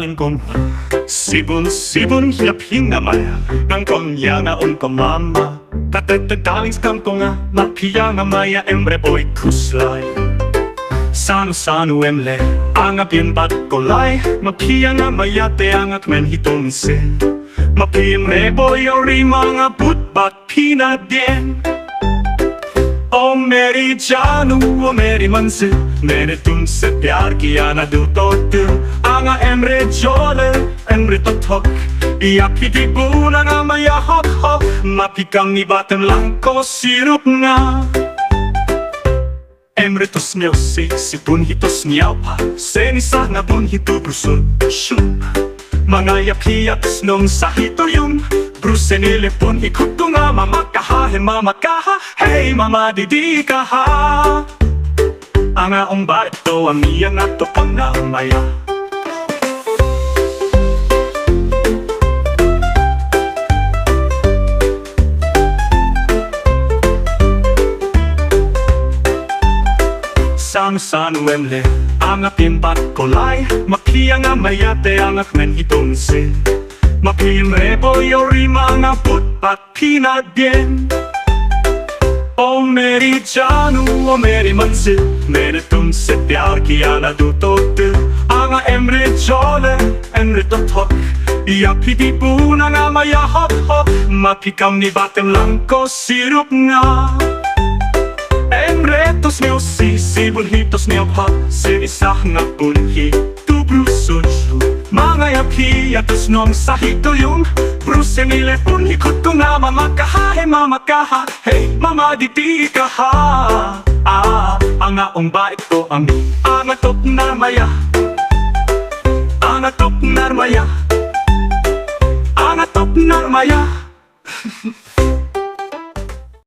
pangalan kong Sibon hiap maya Nang konya nga ko mama Tatagdaling skam ko nga Mapiya nga maya emre boy kuslay Sano emle Angap yun bat kolay Mapiya nga maya te angak men hitonse Mapiyem re boy ori mga butbat pinadien O meri janu, o meri manse Mere tumse pyar kiya na du to tu Anga emre jole, emre totok Iya piti buna nga maya hok hok Mapikang ni batem lang ko sirup nga Emre tos miao si bun hitos miao pa Senisa na bun hito brusun shup Mga yapiaks nung sa hito yung Bruce nilepon ikot ko nga mamakaha mamakaha Hey mama didi ka ha Ang aong ba ito ang iyang ato pang naumaya Sano emle ang apimpat kolay Makiya nga mayate ang akmen hitonse Mapimre boy mga putpat pinadien O meri janu, o meri manse Mere tumse pyar kiya na du to tu Anga emre jole, emre totok Iya piti buna nga maya hop hop Mapikam ni batem lang ko sirup nga Emre tos meo sibun hitos meo pa Sinisah nga bunhi tu brusun Mga yapiatos nung sa hito yung Bruce nilepon ikot ko nga mamakaha mamakaha Hey mama diti ka ha Ang aong bait ko ang angatop na maya Angatop na maya Angatop na maya